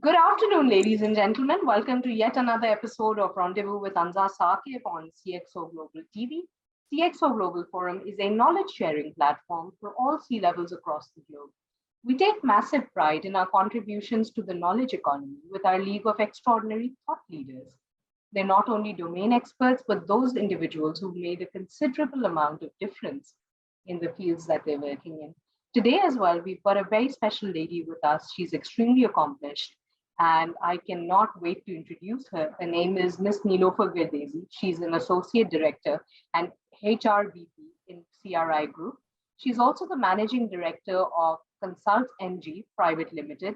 Good afternoon, ladies and gentlemen. Welcome to yet another episode of Rendezvous with Anza Saqib on CxO Global TV. CxO Global Forum is a knowledge-sharing platform for all C-levels across the globe. We take massive pride in our contributions to the knowledge economy with our League of Extraordinary Thought Leaders. They're not only domain experts, but those individuals who've made a considerable amount of difference in the fields that they're working in. Today as well, we've got a very special lady with us. She's extremely accomplished, and I cannot wait to introduce her. Her name is Ms. Nilofar A.Gardezi. She's an Associate Director and HRBP in CRI Group. She's also the Managing Director of ConsultNG Private Limited.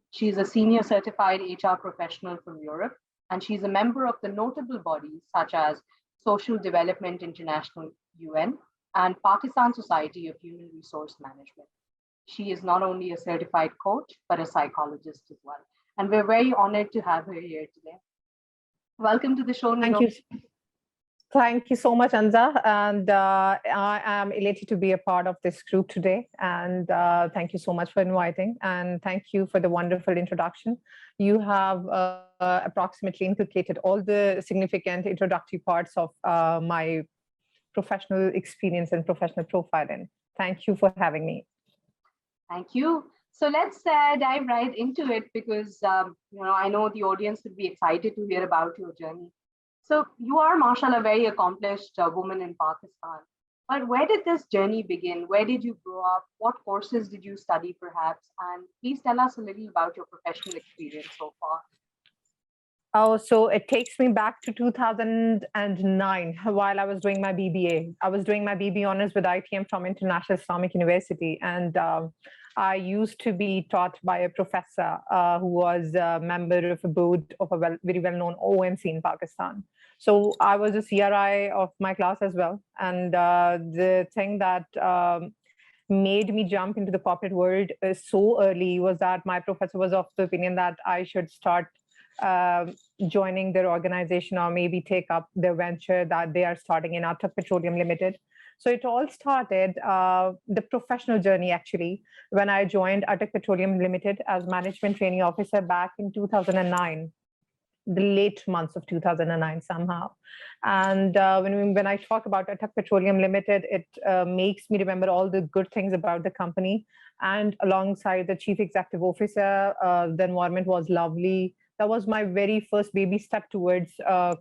She's a Senior Certified HR Professional from Europe, and she's a member of the notable bodies such as Social Development International UN and Pakistan Society of Human Resource Management. She is not only a certified coach, but a psychologist as well. And we're very honored to have her here today. Welcome to the show, Nilo. Thank you. Thank you so much, Anza. And I am elated to be a part of this group today. And thank you so much for inviting. And thank you for the wonderful introduction. You have approximately inculcated all the significant introductory parts of my professional experience and professional profiling. Thank you for having me. Thank you. So let's dive right into it because I know the audience would be excited to hear about your journey. So you are, mashallah, a very accomplished woman in Pakistan. But where did this journey begin? Where did you grow up? What courses did you study, perhaps? And please tell us a little about your professional experience so far. Oh, so it takes me back to 2009 while I was doing my BBA. I was doing my BBA honors with ITM from International Islamic University. And I used to be taught by a professor who was a member of a board of a very well-known OMC in Pakistan. So I was a CRI of my class as well. And the thing that made me jump into the corporate world so early was that my professor was of the opinion that I should start joining their organization or maybe take up the venture that they are starting in Atak Petroleum Limited. So it all started, the professional journey actually, when I joined Atak Petroleum Limited as management training officer back in 2009, the late months of 2009 somehow. And when I talk about Atak Petroleum Limited, it makes me remember all the good things about the company. And alongside the chief executive officer, the environment was lovely. That was my very first baby step towards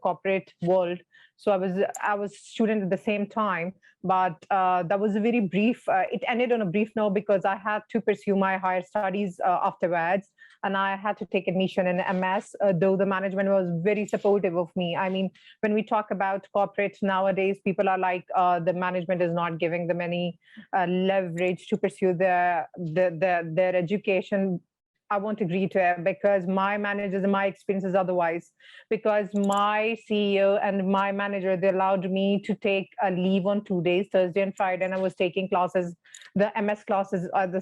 corporate world. So I was student at the same time, but that was a very brief, it ended on a brief note because I had to pursue my higher studies afterwards. And I had to take admission in MS, though the management was very supportive of me. I mean, when we talk about corporate nowadays, people are like, the management is not giving them any leverage to pursue their education. I won't agree to it because my managers and my experience is otherwise. Because my CEO and my manager, they allowed me to take a leave on 2 days, Thursday and Friday, and I was taking classes, the MS classes at the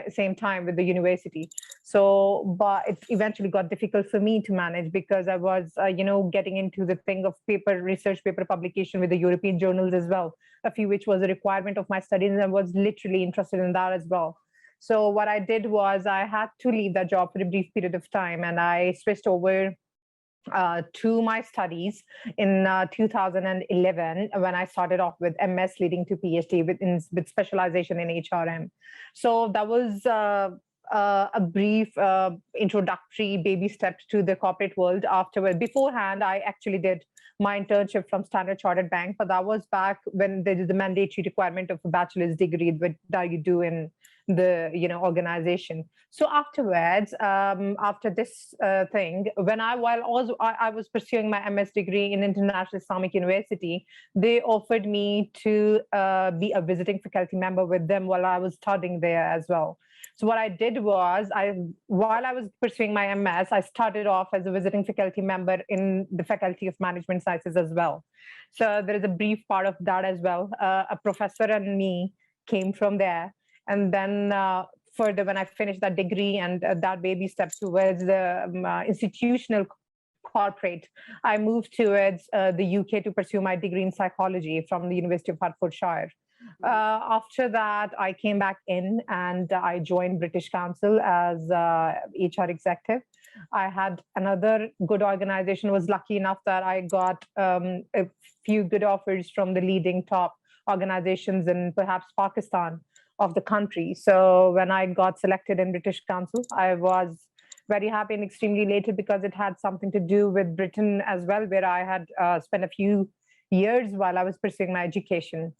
same time with the university. So, but it eventually got difficult for me to manage because I was, getting into the thing of research paper publication with the European journals as well, a few which was a requirement of my studies, and I was literally interested in that as well. So what I did was I had to leave that job for a brief period of time, and I switched over to my studies in 2011 when I started off with MS leading to PhD with specialization in HRM. So that was a brief introductory baby step to the corporate world. Afterward, beforehand, I actually did my internship from Standard Chartered Bank, but that was back when there is the mandatory requirement of a bachelor's degree that you do in the organization. So afterwards, after this thing, while I was pursuing my MS degree in International Islamic University, they offered me to be a visiting faculty member with them while I was studying there as well. So what I did was, while I was pursuing my MS, I started off as a visiting faculty member in the Faculty of Management Sciences as well. So there is a brief part of that as well. A professor and me came from there. And then further, when I finished that degree and that baby step towards the institutional corporate, I moved towards the UK to pursue my degree in psychology from the University of Hertfordshire. After that, I came back in and I joined British Council as HR executive. I had another good organization, was lucky enough that I got a few good offers from the leading top organizations in perhaps Pakistan of the country. So when I got selected in British Council, I was very happy and extremely elated because it had something to do with Britain as well, where I had spent a few years while I was pursuing my education.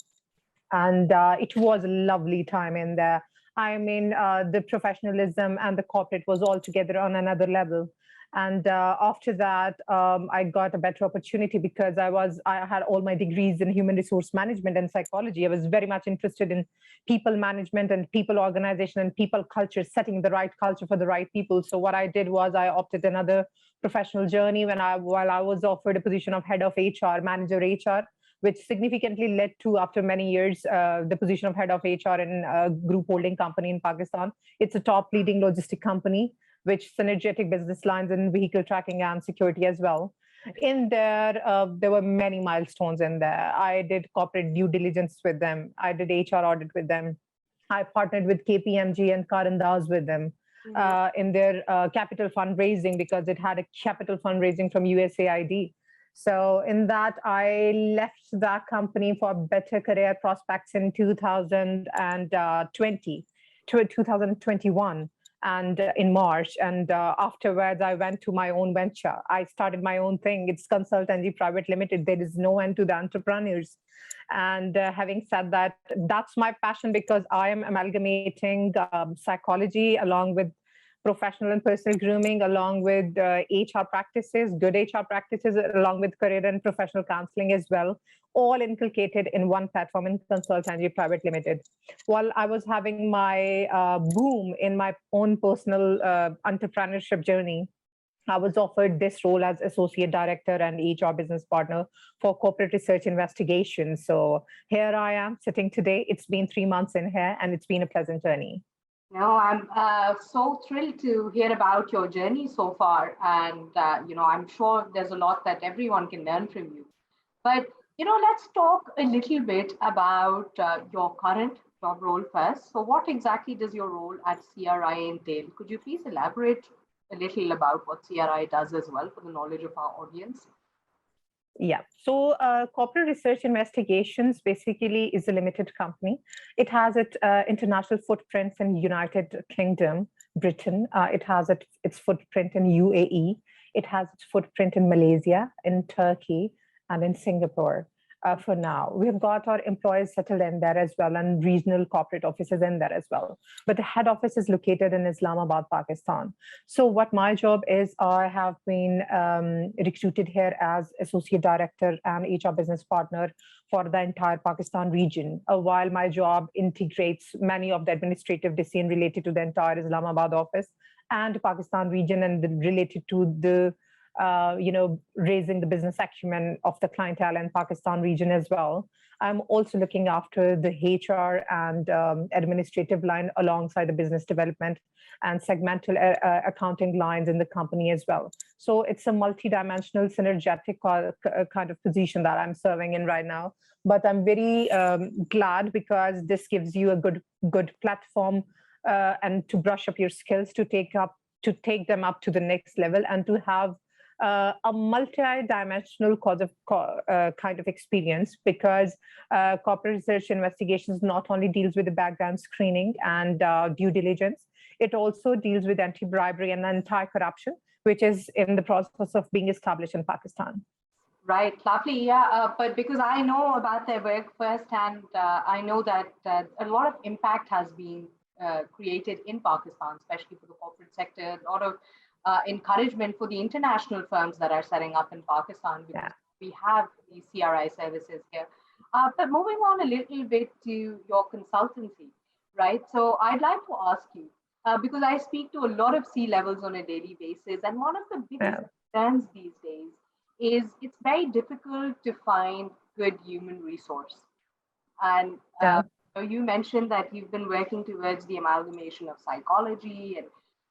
And it was a lovely time in there. I mean, the professionalism and the corporate was all together on another level. And after that, I got a better opportunity because I had all my degrees in human resource management and psychology. I was very much interested in people management and people organization and people culture, setting the right culture for the right people. So what I did was I opted another professional journey while I was offered a position of head of HR, manager HR, which significantly led to, after many years, the position of head of HR in a group holding company in Pakistan. It's a top leading logistic company, which synergetic business lines in vehicle tracking and security as well. In there, there were many milestones in there. I did corporate due diligence with them. I did HR audit with them. I partnered with KPMG and Entail with them in their capital fundraising, because it had a capital fundraising from USAID. So in that, I left that company for better career prospects in 2021 and in March. And afterwards, I went to my own venture. I started my own thing. It's ConsultNG Private Limited. There is no end to the entrepreneurs. And having said that, that's my passion, because I am amalgamating psychology along with professional and personal grooming, along with HR practices, good HR practices, along with career and professional counseling as well, all inculcated in one platform in ConsultNG Private Limited. While I was having my boom in my own personal entrepreneurship journey, I was offered this role as Associate Director and HR Business Partner for Corporate Research Investigation. So here I am sitting today. It's been 3 months in here, and it's been a pleasant journey. No, I'm so thrilled to hear about your journey so far. And, I'm sure there's a lot that everyone can learn from you. But, let's talk a little bit about your current job role first. So what exactly does your role at CRI entail? Could you please elaborate a little about what CRI does as well for the knowledge of our audience? Yeah, so Corporate Research Investigations basically is a limited company. It has its international footprints in United Kingdom, Britain. It has its footprint in UAE. It has its footprint in Malaysia, in Turkey, and in Singapore. For now, we've got our employees settled in there as well, and regional corporate offices in there as well. But the head office is located in Islamabad, Pakistan. So what my job is, I have been recruited here as Associate Director and HR Business Partner for the entire Pakistan region, while my job integrates many of the administrative decisions related to the entire Islamabad office and Pakistan region, and related to the raising the business acumen of the clientele in Pakistan region as well. I'm also looking after the HR and administrative line alongside the business development and segmental accounting lines in the company as well. So it's a multidimensional, synergetic kind of position that I'm serving in right now. But I'm very glad, because this gives you a good platform and to brush up your skills, to take them up to the next level, and to have a multi-dimensional kind of experience, because corporate research investigations not only deals with the background screening and due diligence, it also deals with anti-bribery and anti-corruption, which is in the process of being established in Pakistan. Right, lovely. Yeah, but because I know about their work firsthand, I know that a lot of impact has been created in Pakistan, especially for the corporate sector. A lot of encouragement for the international firms that are setting up in Pakistan, because we have these CRI services here. But moving on a little bit to your consultancy, right? So I'd like to ask you, because I speak to a lot of C-levels on a daily basis, and one of the biggest concerns these days is it's very difficult to find good human resource. And you mentioned that you've been working towards the amalgamation of psychology and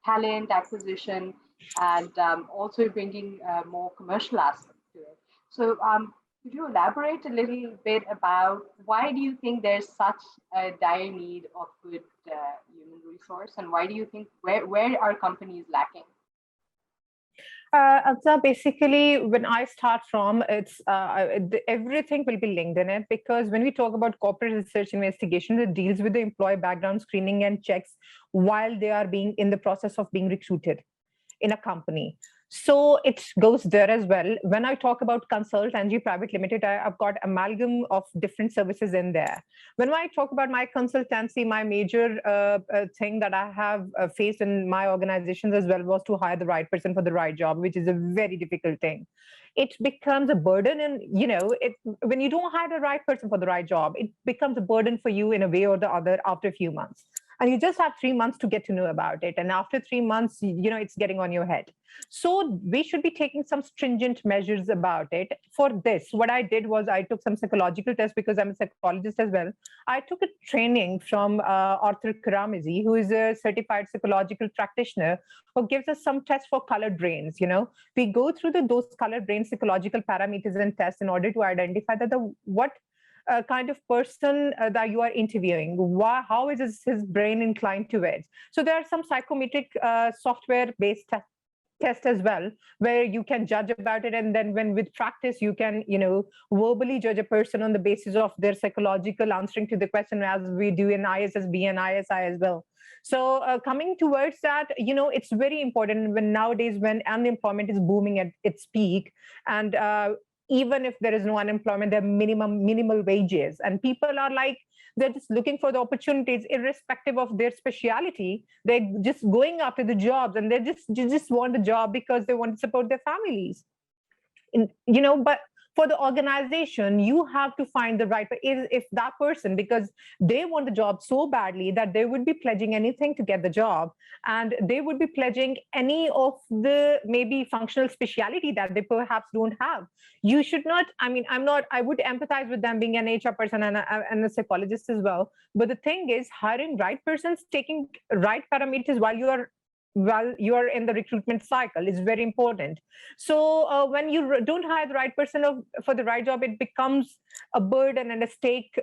talent acquisition, and also bringing more commercial aspects to it. So Could you elaborate a little bit about why do you think there's such a dire need of good human resource, and why do you think where are companies lacking? Afza, basically, when I start from, it's everything will be linked in it, because when we talk about corporate research investigation, it deals with the employee background screening and checks while they are being in the process of being recruited in a company. So it goes there as well. When I talk about ConsultNG Private Limited, I've got amalgam of different services in there. When I talk about my consultancy, my major thing that I have faced in my organizations as well was to hire the right person for the right job, which is a very difficult thing. It becomes a burden, and when you don't hire the right person for the right job, it becomes a burden for you in a way or the other after a few months. And you just have 3 months to get to know about it. And after 3 months, it's getting on your head. So we should be taking some stringent measures about it. For this, what I did was I took some psychological tests, because I'm a psychologist as well. I took a training from Arthur Karamezi, who is a certified psychological practitioner, who gives us some tests for colored brains. We go through those colored brain psychological parameters and tests in order to identify that what kind of person that you are interviewing, how is his brain inclined to it. So there are some psychometric software-based test as well, where you can judge about it, and then when with practice you can verbally judge a person on the basis of their psychological answering to the question, as we do in ISSB and ISI as well. So coming towards that, it's very important when nowadays, when unemployment is booming at its peak, and even if there is no unemployment, there are minimal wages, and people are like, they're just looking for the opportunities irrespective of their speciality. They're just going after the jobs, and they just want the job because they want to support their families. But for the organization, you have to find the right, if that person, because they want the job so badly that they would be pledging anything to get the job, and they would be pledging any of the maybe functional speciality that they perhaps don't have. You should not, I would empathize with them being an HR person and a psychologist as well. But the thing is, hiring right persons, taking right parameters while you are in the recruitment cycle is very important. So when you don't hire the right person for the right job, it becomes a burden and a stake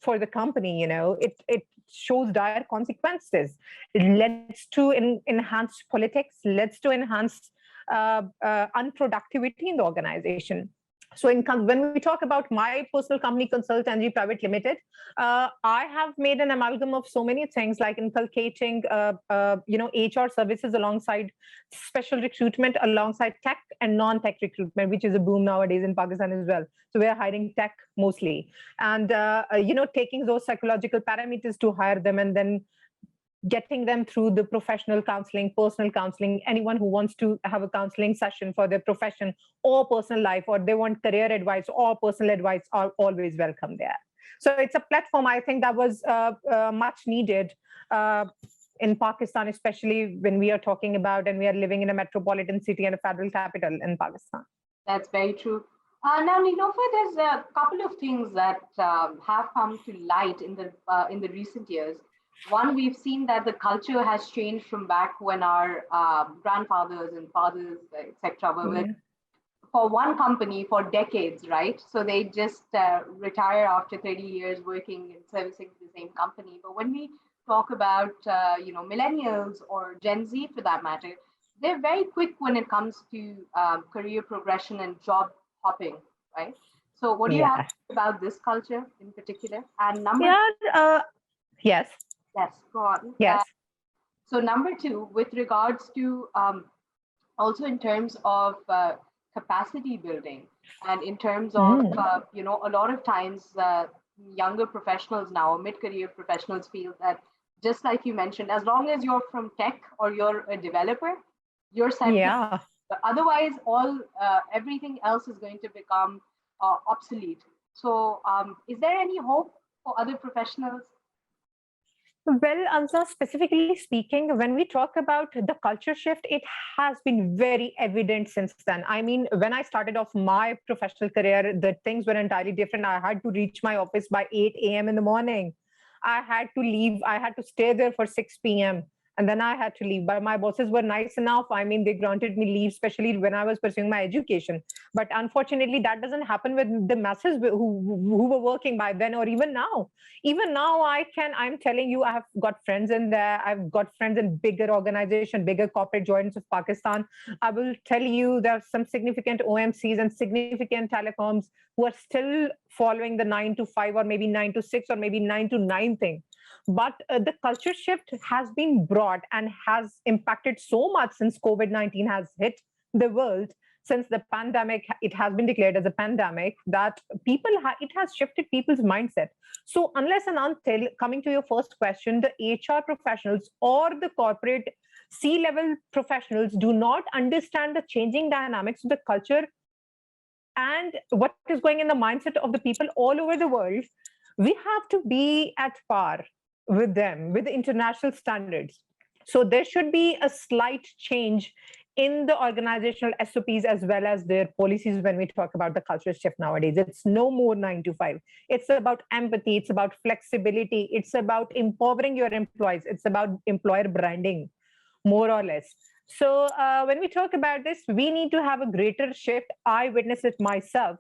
for the company. It shows dire consequences. It leads to enhanced politics, leads to enhanced unproductivity in the organization. So when we talk about my personal company, ConsultNG Private Limited, I have made an amalgam of so many things, like inculcating, HR services alongside special recruitment, alongside tech and non-tech recruitment, which is a boom nowadays in Pakistan as well. So we're hiring tech mostly, and taking those psychological parameters to hire them, and then getting them through the professional counseling, personal counseling. Anyone who wants to have a counseling session for their profession or personal life, or they want career advice or personal advice, are always welcome there. So it's a platform, I think, that was much needed in Pakistan, especially when we are talking about, and we are living in a metropolitan city and a federal capital in Pakistan. That's very true. Now, Nilofar, there's a couple of things that have come to light in the recent years. One, we've seen that the culture has changed from back when our grandfathers and fathers, etc., were with for one company for decades, right? So they just retire after 30 years working and servicing the same company. But when we talk about millennials or Gen Z for that matter, they're very quick when it comes to career progression and job hopping, right? So what do you have about this culture in particular? And yes. Yes, go on. Yes. So number two, with regards to also in terms of capacity building, and in terms of, a lot of times younger professionals now, mid-career professionals feel that, just like you mentioned, as long as you're from tech or you're a developer, you're set. Yeah. Otherwise, everything else is going to become obsolete. So is there any hope for other professionals? Well, Anza, specifically speaking, when we talk about the culture shift, it has been very evident since then. I mean, when I started off my professional career, the things were entirely different. I had to reach my office by 8 a.m. in the morning. I had to leave. I had to stay there for 6 p.m. And then I had to leave. But my bosses were nice enough. I mean, they granted me leave, especially when I was pursuing my education. But unfortunately, that doesn't happen with the masses who were working by then or even now. Even now, I'm telling you, I have got friends in there. I've got friends in bigger organization, bigger corporate giants of Pakistan. I will tell you there are some significant OMCs and significant telecoms who are still following the 9 to 5 or maybe 9 to 6 or maybe 9 to 9 thing. But the culture shift has been brought and has impacted so much since COVID-19 has hit the world. Since the pandemic, it has been declared as a pandemic, that it has shifted people's mindset. So unless and until, coming to your first question, the HR professionals or the corporate C-level professionals do not understand the changing dynamics of the culture and what is going in the mindset of the people all over the world, we have to be at par with them, with the international standards. So there should be a slight change in the organizational SOPs as well as their policies when we talk about the culture shift nowadays. It's no more 9 to 5. It's about empathy. It's about flexibility. It's about empowering your employees. It's about employer branding, more or less. So when we talk about this, we need to have a greater shift. I witnessed it myself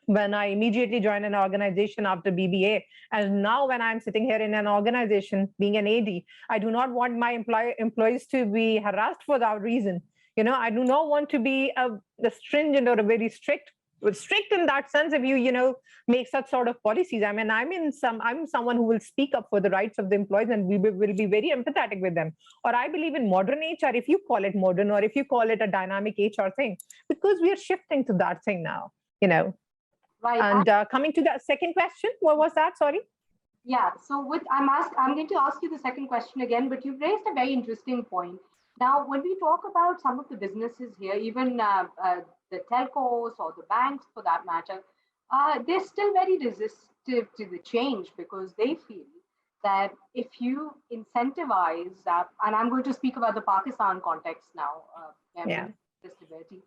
when I immediately joined an organization after BBA. And now when I'm sitting here in an organization, being an AD, I do not want my employees to be harassed for that reason. I do not want to be a stringent or a very strict in that sense if you make such sort of policies. I mean, I'm someone who will speak up for the rights of the employees, and we will be very empathetic with them. Or I believe in modern HR, if you call it modern, or if you call it a dynamic HR thing, because we are shifting to that thing now, Right. And coming to the second question, what was that? Sorry. Yeah. So I'm going to ask you the second question again, but you've raised a very interesting point. Now, when we talk about some of the businesses here, even the telcos or the banks for that matter, they're still very resistive to the change because they feel that if you incentivize, and I'm going to speak about the Pakistan context now, stability,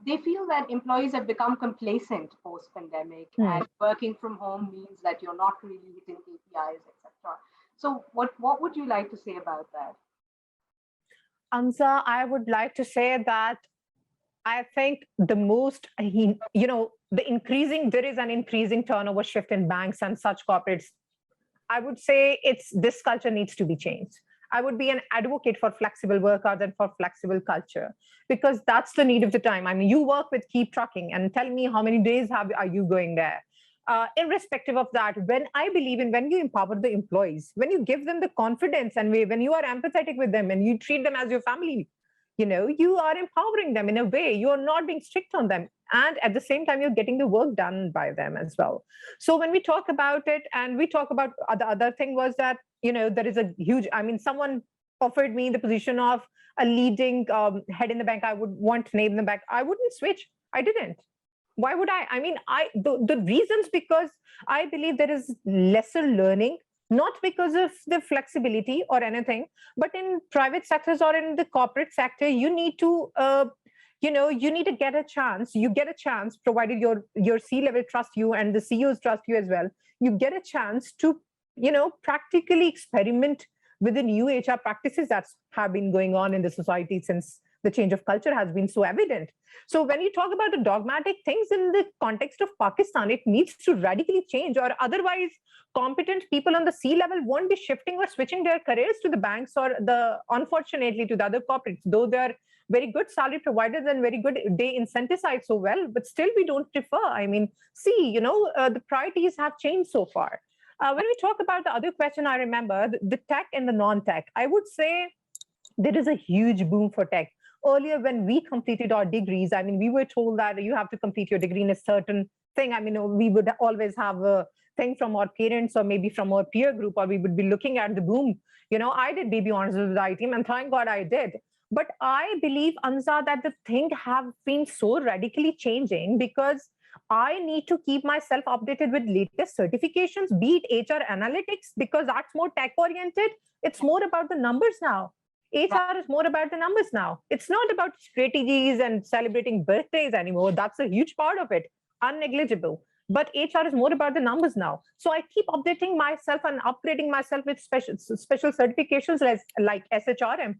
they feel that employees have become complacent post-pandemic, and working from home means that you're not really hitting KPIs, etc. So what would you like to say about that? Anza, I would like to say that I think there is an increasing turnover shift in banks and such corporates. I would say this culture needs to be changed. I would be an advocate for flexible work hours and for flexible culture, because that's the need of the time. I mean, you work with Keep Trucking and tell me how many days are you going there? Irrespective of that, when you empower the employees, when you give them the confidence, and when you are empathetic with them and you treat them as your family, you are empowering them in a way. You are not being strict on them. And at the same time, you're getting the work done by them as well. So when we talk about it, and we talk about the other thing was that, there is a huge, someone offered me the position of a leading head in the bank. I would want to name them back. I wouldn't switch. I didn't. Why would I? I mean, the reasons, because I believe there is lesser learning, not because of the flexibility or anything, but in private sectors or in the corporate sector, you need to, you need to get a chance. You get a chance, provided your C-level trust you and the CEOs trust you as well. You get a chance to, practically experiment with the new HR practices that have been going on in the society since the change of culture has been so evident. So when you talk about the dogmatic things in the context of Pakistan, it needs to radically change, or otherwise competent people on the C-level won't be shifting or switching their careers to the banks or unfortunately to the other corporates, though they're very good salary providers and very good, they incentivize so well, but still we don't prefer. I mean, the priorities have changed so far. When we talk about the other question, I remember the tech and the non-tech, I would say there is a huge boom for tech. Earlier, when we completed our degrees, we were told that you have to complete your degree in a certain thing. We would always have a thing from our parents or maybe from our peer group, or we would be looking at the boom. I did BB honors with ITM, and thank God I did. But I believe, Anza, that the thing have been so radically changing because I need to keep myself updated with latest certifications, be it HR analytics, because that's more tech oriented. It's more about the numbers now. HR is more about the numbers now. It's not about strategies and celebrating birthdays anymore. That's a huge part of it, unnegligible. but HR is more about the numbers now. So I keep updating myself and upgrading myself with special certifications like SHRM,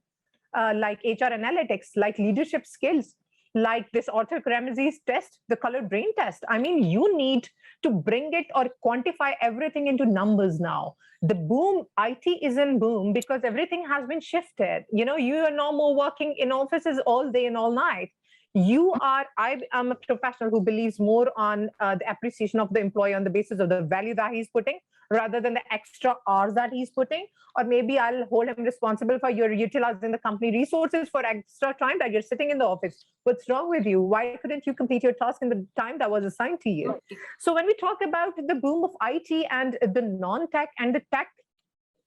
like HR analytics, like leadership skills, like this Arthur Ramsey's test, the colored brain test. I mean, you need to bring it or quantify everything into numbers now. The boom, IT is in boom because everything has been shifted. You know, you are no more working in offices all day and all night. I am a professional who believes more on the appreciation of the employee on the basis of the value that he's putting rather than the extra hours that he's putting. Or maybe I'll hold him responsible for your utilizing the company resources for extra time that you're sitting in the office. What's wrong with you? Why couldn't you complete your task in the time that was assigned to you? So when we talk about the boom of IT and the non-tech and the tech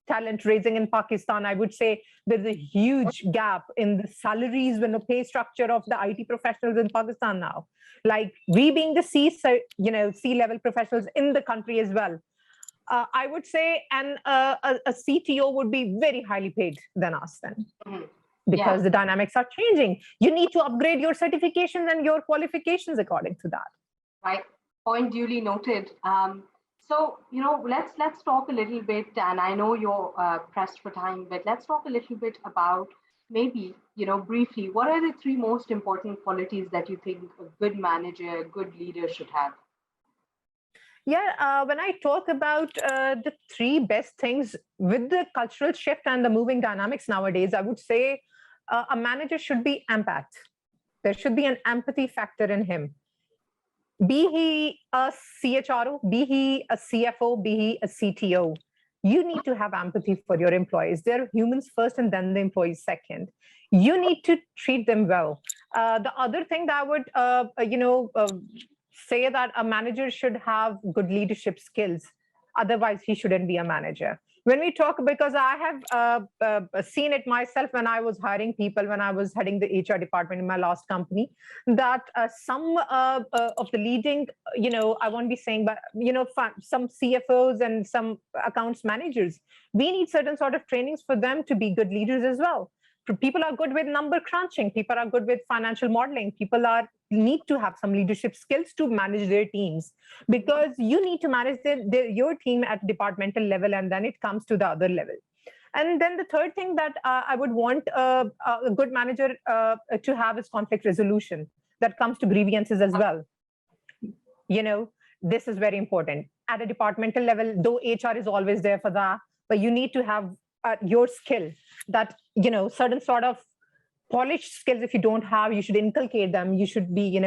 talent raising in Pakistan, I would say there's a huge gap in the salaries when the pay structure of the IT professionals in Pakistan now. Like we being the C-level professionals in the country as well. I would say a CTO would be very highly paid than us then. Because the dynamics are changing. You need to upgrade your certifications and your qualifications according to that. Right. Point duly noted. So, let's talk a little bit, and I know you're pressed for time, but let's talk a little bit about maybe, briefly, what are the 3 most important qualities that you think a good manager, a good leader should have? Yeah, when I talk about the 3 best things with the cultural shift and the moving dynamics nowadays, I would say a manager should be empath. There should be an empathy factor in him. Be he a CHRO, be he a CFO, be he a CTO, you need to have empathy for your employees. They're humans first and then the employees second. You need to treat them well. The other thing that I would, say that a manager should have good leadership skills. Otherwise, he shouldn't be a manager. When we talk, because I have seen it myself when I was hiring people, when I was heading the HR department in my last company, that some of the leading, I won't be saying, but, some CFOs and some accounts managers, we need certain sort of trainings for them to be good leaders as well. People are good with number crunching. People are good with financial modeling. People need to have some leadership skills to manage their teams, because you need to manage your team at departmental level, and then it comes to the other level. And then the third thing that I would want a good manager to have is conflict resolution that comes to grievances as well. This is very important. At a departmental level, though HR is always there for that, but you need to have your skill that, certain sort of polished skills, if you don't have, you should inculcate them. You should be,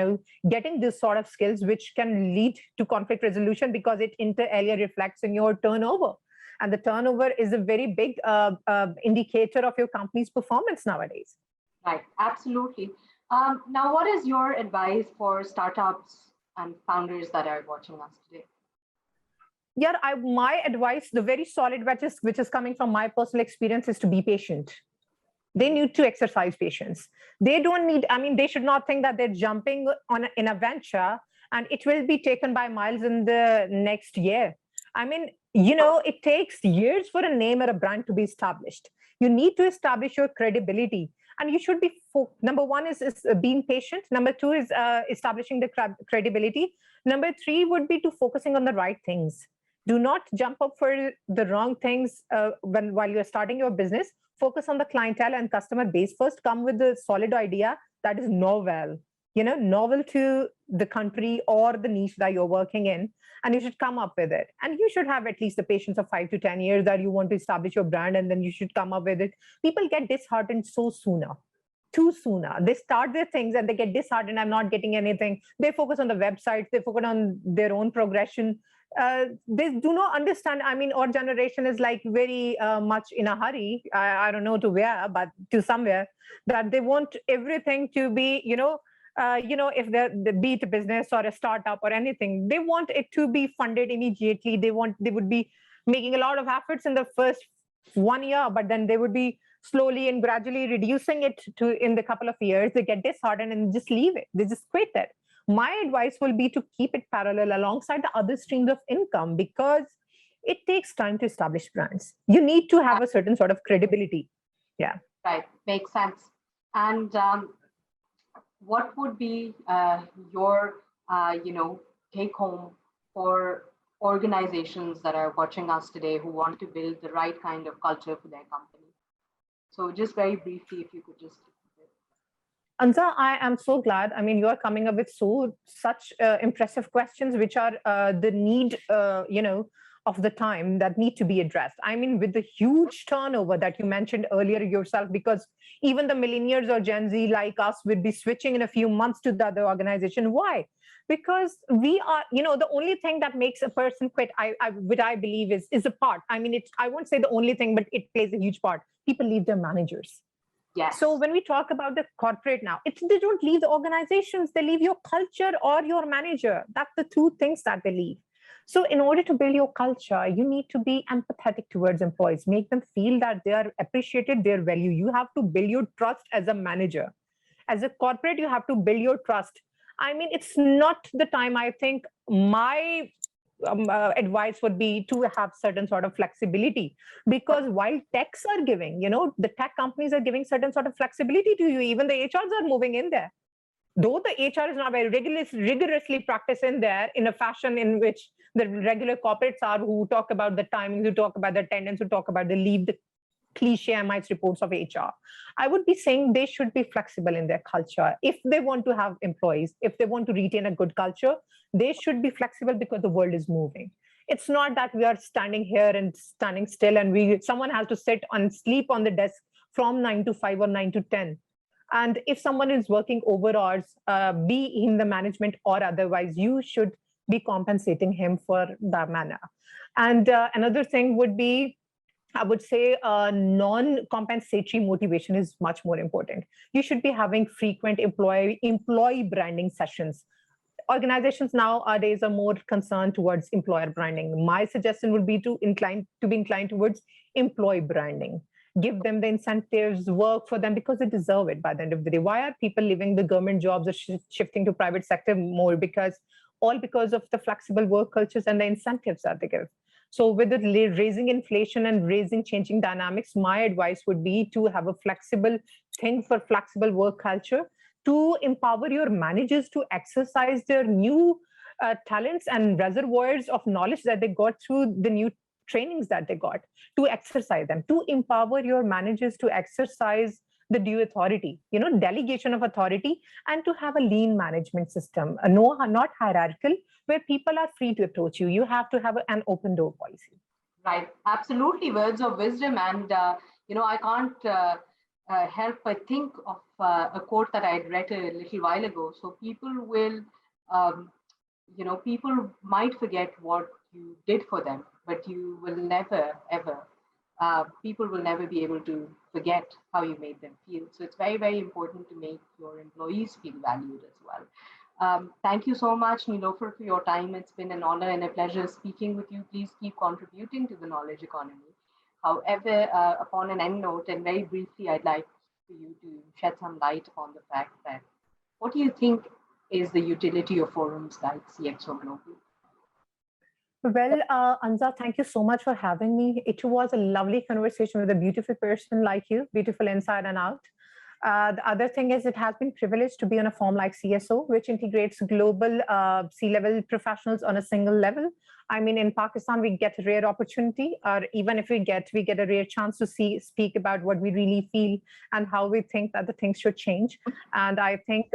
getting this sort of skills, which can lead to conflict resolution, because it inter alia reflects in your turnover. And the turnover is a very big indicator of your company's performance nowadays. Right, absolutely. Now, what is your advice for startups and founders that are watching us today? Yeah, my advice, the very solid which is coming from my personal experience, is to be patient. They need to exercise patience. They don't need, they should not think that they're jumping in a venture and it will be taken by miles in the next year. It takes years for a name or a brand to be established. You need to establish your credibility. And you should be, number 1 is being patient. Number 2 is establishing the credibility. Number 3 would be to focusing on the right things. Do not jump up for the wrong things while you're starting your business. Focus on the clientele and customer base first. Come with a solid idea that is novel, novel to the country or the niche that you're working in, and you should come up with it. And you should have at least the patience of 5 to 10 years that you want to establish your brand, and then you should come up with it. People get disheartened too sooner. They start their things and they get disheartened. I'm not getting anything. They focus on the websites. They focus on their own progression. They do not understand. Our generation is like very much in a hurry. I don't know to where, but to somewhere, that they want everything to be, if they be it a business or a startup or anything, they want it to be funded immediately. They would be making a lot of efforts in the first 1 year, but then they would be slowly and gradually reducing it to in the couple of years. They get disheartened and just leave it. They just quit it. My advice will be to keep it parallel alongside the other streams of income, because it takes time to establish brands. You need to have a certain sort of credibility. Yeah. Right. Makes sense. And what would be your, take home for organizations that are watching us today who want to build the right kind of culture for their company? So just very briefly, if you could just. Anza, I am so glad. I mean, you are coming up with such impressive questions, which are the need, of the time that need to be addressed. I mean, with the huge turnover that you mentioned earlier yourself, because even the millennials or Gen Z like us would be switching in a few months to the other organization. Why? Because we are, the only thing that makes a person quit, what I believe is a part. I mean, I won't say the only thing, but it plays a huge part. People leave their managers. Yes. So when we talk about the corporate now, they don't leave the organizations, they leave your culture or your manager. That's the two things that they leave. So in order to build your culture, you need to be empathetic towards employees, make them feel that they are appreciated, their value. You have to build your trust as a manager. As a corporate, you have to build your trust. I mean, it's not the time. I think my advice would be to have certain sort of flexibility, because while techs are giving, the tech companies are giving certain sort of flexibility to you, even the HRs are moving in there. Though the HR is not very rigorously practiced in there in a fashion in which the regular corporates are, who talk about the timings, who talk about the attendance, who talk about the leave, the cliche MI's reports of HR. I would be saying they should be flexible in their culture. If they want to have employees, if they want to retain a good culture, they should be flexible, because the world is moving. It's not that we are standing here and standing still and someone has to sit and sleep on the desk from 9 to 5 or 9 to 10. And if someone is working over hours, be in the management or otherwise, you should be compensating him for that manner. And another thing would be, I would say non-compensatory motivation is much more important. You should be having frequent employee branding sessions. Organizations nowadays are more concerned towards employer branding. My suggestion would be to be inclined towards employee branding. Give them the incentives, work for them, because they deserve it by the end of the day. Why are people leaving the government jobs or shifting to private sector more? Because of the flexible work cultures and the incentives that they give. So with the raising inflation and changing dynamics, my advice would be to have a flexible work culture, to empower your managers to exercise their new talents and reservoirs of knowledge that they got through the new trainings that they got, to exercise them, to empower your managers to exercise the due authority, delegation of authority, and to have a lean management system, not hierarchical, where people are free to approach you. You have to have an open door policy. Right, absolutely, words of wisdom. And, I can't help but think of a quote that I'd read a little while ago. So people will, people might forget what you did for them, but you will never, ever, people will never be able to forget how you made them feel. So it's very, very important to make your employees feel valued as well. Thank you so much, Nilofar, for your time. It's been an honor and a pleasure speaking with you. Please keep contributing to the knowledge economy. However, upon an end note, and very briefly, I'd like for you to shed some light upon the fact that, what do you think is the utility of forums like CxO Global? Well, Anza, thank you so much for having me. It was a lovely conversation with a beautiful person like you, beautiful inside and out. The other thing is, it has been privileged to be on a forum like CxO, which integrates global C-level professionals on a single level. I mean, in Pakistan, we get a rare opportunity, or even if we get a rare chance to speak about what we really feel and how we think that the things should change. And I think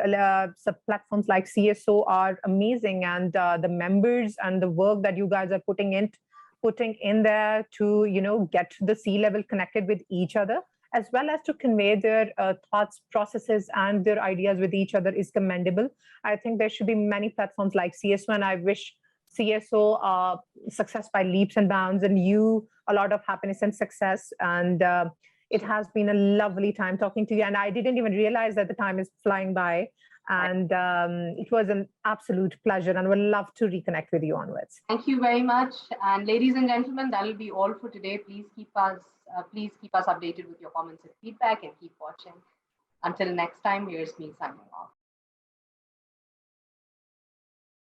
platforms like CxO are amazing, and the members and the work that you guys are putting in there to get the C-level connected with each other, as well as to convey their thoughts, processes, and their ideas with each other, is commendable. I think there should be many platforms like CxO, and I wish CxO success by leaps and bounds, and you a lot of happiness and success. And it has been a lovely time talking to you, and I didn't even realize that the time is flying by. And it was an absolute pleasure, and I would love to reconnect with you onwards. Thank you very much. And ladies and gentlemen, that will be all for today. Please keep us updated with your comments and feedback, and keep watching. Until next time, here's me signing off.